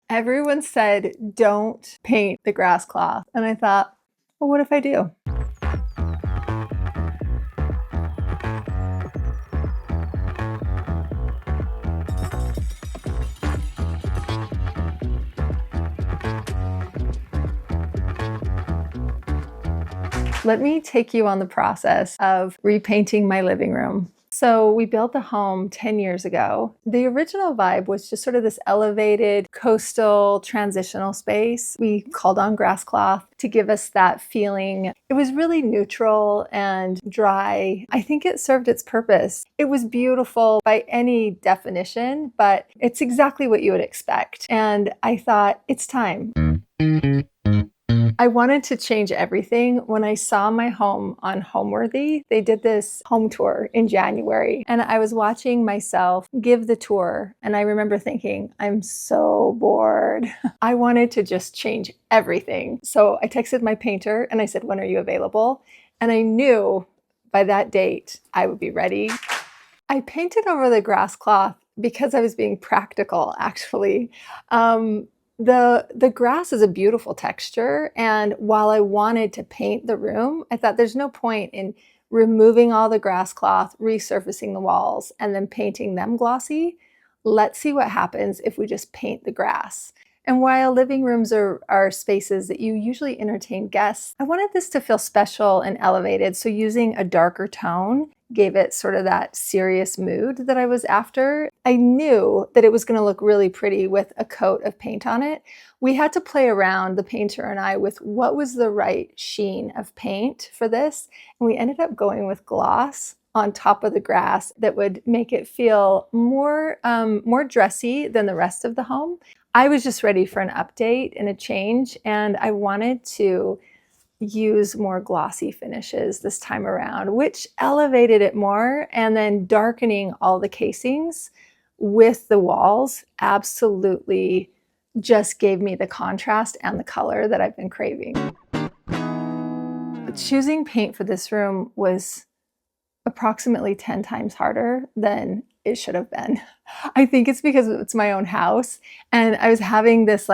Everyone said, don't paint the grass cloth. And I thought, well, what if I do? Let me take you on the process of repainting my living room. So we built the home 10 years ago. The original vibe was just sort of this elevated coastal transitional space. We called on Grasscloth to give us that feeling. It was really neutral and dry. I think it served its purpose. It was beautiful by any definition, but it's exactly what you would expect. And I thought, it's time. I wanted to change everything. When I saw my home on Homeworthy, they did this home tour in January, and I was watching myself give the tour, and I remember thinking, I'm so bored. I wanted to just change everything. So I texted my painter and I said, when are you available? And I knew by that date I would be ready. I painted over the grass cloth because I was being practical, actually. The grass is a beautiful texture, and while I wanted to paint the room, I thought there's no point in removing all the grass cloth, resurfacing the walls, and then painting them glossy. Let's see what happens if we just paint the grass. And while living rooms are spaces that you usually entertain guests, I wanted this to feel special and elevated, so using a darker tone gave it sort of that serious mood that I was after. I knew that it was going to look really pretty with a coat of paint on it. We had to play around, the painter and I, with what was the right sheen of paint for this, and we ended up going with gloss on top of the grass that would make it feel more dressy than the rest of the home. I was just ready for an update and a change, and I wanted to use more glossy finishes this time around, which elevated it more, and then darkening all the casings with the walls absolutely just gave me the contrast and the color that I've been craving. Choosing paint for this room was approximately 10 times harder than it should have been. I think it's because it's my own house, and I was having this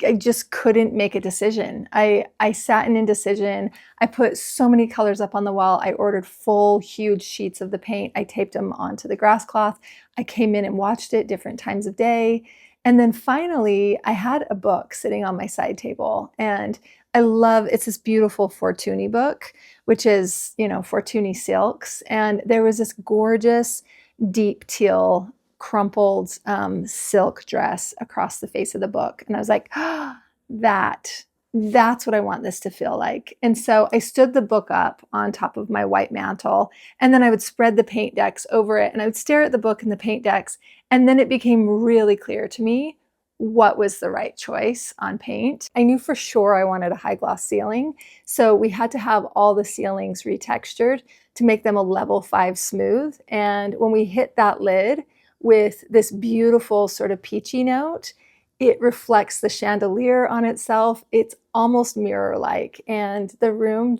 I just couldn't make a decision. I sat in indecision. I put so many colors up on the wall. I ordered full, huge sheets of the paint. I taped them onto the grass cloth. I came in and watched it different times of day. And then finally, I had a book sitting on my side table, and it's this beautiful Fortuny book, which is, Fortuny silks. And there was this gorgeous deep teal crumpled silk dress across the face of the book. And I was like, that's what I want this to feel like. And so I stood the book up on top of my white mantle, and then I would spread the paint decks over it, and I would stare at the book and the paint decks. And then it became really clear to me what was the right choice on paint. I knew for sure I wanted a high gloss ceiling. So we had to have all the ceilings retextured to make them a level 5 smooth. And when we hit that lid with this beautiful sort of peachy note, it reflects the chandelier on itself. It's almost mirror-like, and the room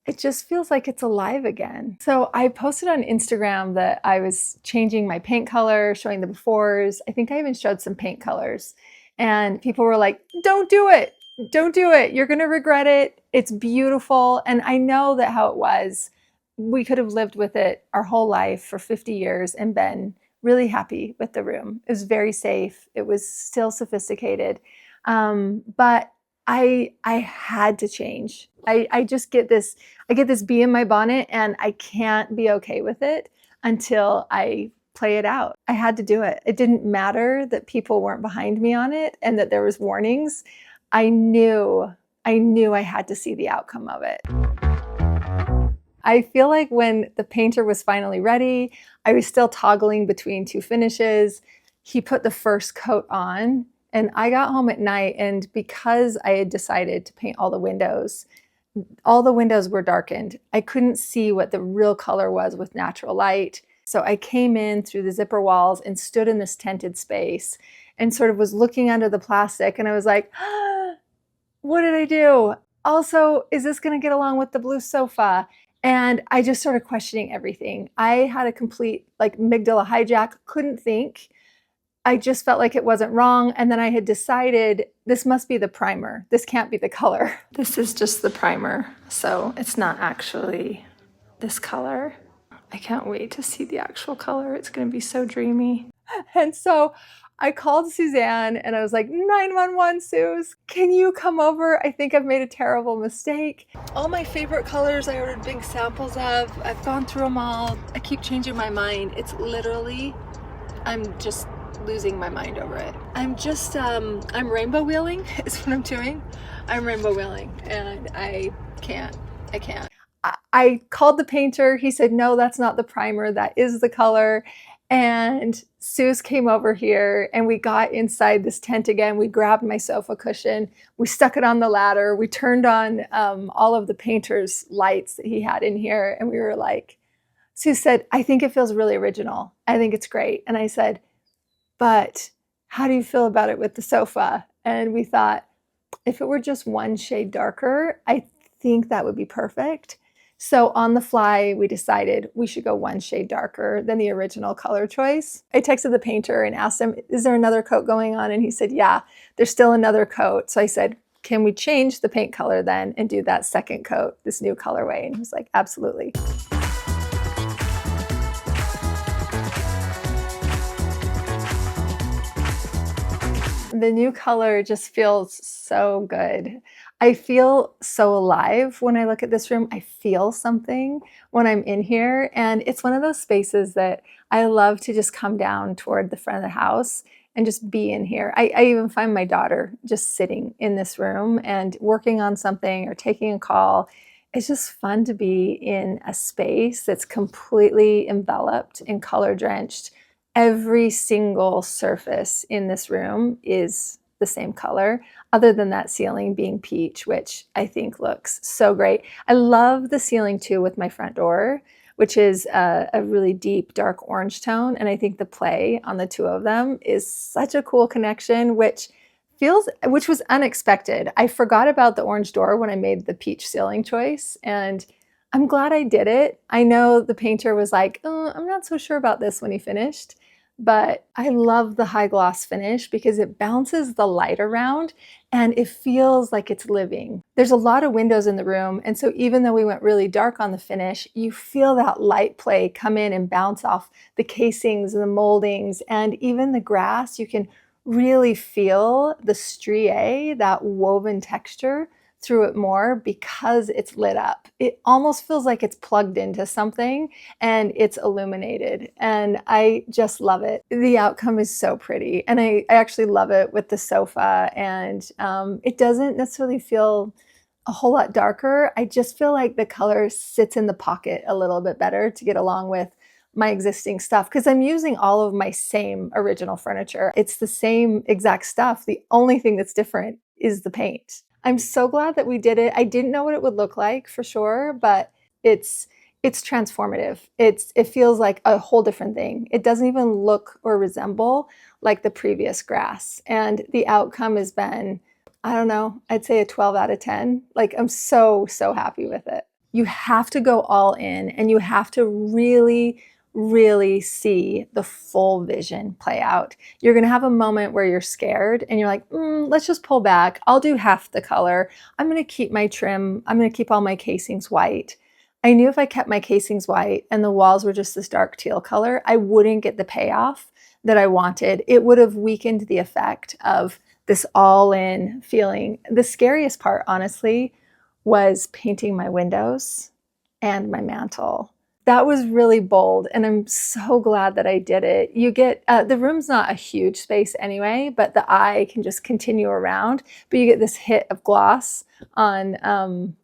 it just feels like it's alive again. So I posted on Instagram that I was changing my paint color, showing the befores. I think I even showed some paint colors, and people were like, don't do it. Don't do it. You're going to regret it. It's beautiful. And I know that how it was, we could have lived with it our whole life for 50 years and been really happy with the room. It was very safe. It was still sophisticated. But I had to change. I just get this bee in my bonnet, and I can't be okay with it until I play it out. I had to do it. It didn't matter that people weren't behind me on it and that there was warnings. I knew I had to see the outcome of it. I feel like when the painter was finally ready, I was still toggling between two finishes. He put the first coat on, and I got home at night, and because I had decided to paint all the windows were darkened. I couldn't see what the real color was with natural light. So I came in through the zipper walls and stood in this tented space and sort of was looking under the plastic, and I was like, what did I do? Also, is this going to get along with the blue sofa? And I just started questioning everything. I had a complete amygdala hijack, couldn't think. I just felt like it wasn't wrong. And then I had decided this must be the primer. This can't be the color. This is just the primer. So it's not actually this color. I can't wait to see the actual color. It's going to be so dreamy. And so I called Suzanne and I was like, 911, Suze, can you come over? I think I've made a terrible mistake. All my favorite colors I ordered big samples of. I've gone through them all. I keep changing my mind. It's literally, I'm just losing my mind over it. I'm rainbow wheeling is what I'm doing. I'm rainbow wheeling and I can't. I called the painter. He said, no, that's not the primer. That is the color. And Suze came over here and we got inside this tent again. We grabbed my sofa cushion. We stuck it on the ladder. We turned on all of the painter's lights that he had in here. And we were like, Suze said, I think it feels really original. I think it's great. And I said, but how do you feel about it with the sofa? And we thought, if it were just one shade darker, I think that would be perfect. So on the fly, we decided we should go one shade darker than the original color choice. I texted the painter and asked him, is there another coat going on? And he said, yeah, there's still another coat. So I said, can we change the paint color then and do that second coat, this new colorway? And he was like, absolutely. The new color just feels so good. I feel so alive when I look at this room. I feel something when I'm in here. And it's one of those spaces that I love to just come down toward the front of the house and just be in here. I even find my daughter just sitting in this room and working on something or taking a call. It's just fun to be in a space that's completely enveloped in color drenched. Every single surface in this room is the same color, other than that ceiling being peach, which I think looks so great. I love the ceiling too with my front door, which is a really deep dark orange tone. And I think the play on the two of them is such a cool connection, which was unexpected. I forgot about the orange door when I made the peach ceiling choice, and I'm glad I did it. I know the painter was like, oh, I'm not so sure about this when he finished, but I love the high gloss finish because it bounces the light around and it feels like it's living. There's a lot of windows in the room, and so even though we went really dark on the finish, you feel that light play come in and bounce off the casings and the moldings and even the grass. You can really feel the striae, that woven texture through it more because it's lit up. It almost feels like it's plugged into something and it's illuminated, and I just love it. The outcome is so pretty, and I actually love it with the sofa, and it doesn't necessarily feel a whole lot darker. I just feel like the color sits in the pocket a little bit better to get along with my existing stuff because I'm using all of my same original furniture. It's the same exact stuff. The only thing that's different is the paint. I'm so glad that we did it. I didn't know what it would look like for sure, but it's transformative. It feels like a whole different thing. It doesn't even look or resemble like the previous grass. And the outcome has been, I don't know, I'd say a 12 out of 10. Like, I'm so happy with it. You have to go all in, and you have to really see the full vision play out. You're going to have a moment where you're scared and you're like, let's just pull back. I'll do half the color. I'm going to keep my trim. I'm going to keep all my casings white. I knew if I kept my casings white and the walls were just this dark teal color, I wouldn't get the payoff that I wanted. It would have weakened the effect of this all-in feeling. The scariest part, honestly, was painting my windows and my mantle. That was really bold, and I'm so glad that I did it. You get, the room's not a huge space anyway, but the eye can just continue around, but you get this hit of gloss on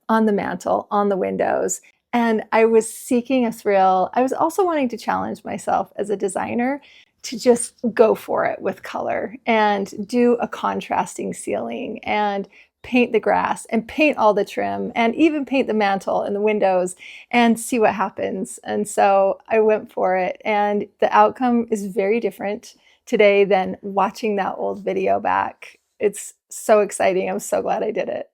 the mantle, on the windows. And I was seeking a thrill. I was also wanting to challenge myself as a designer to just go for it with color and do a contrasting ceiling and paint the grass and paint all the trim and even paint the mantle and the windows and see what happens. And so I went for it, and the outcome is very different today than watching that old video back. It's so exciting. I'm so glad I did it.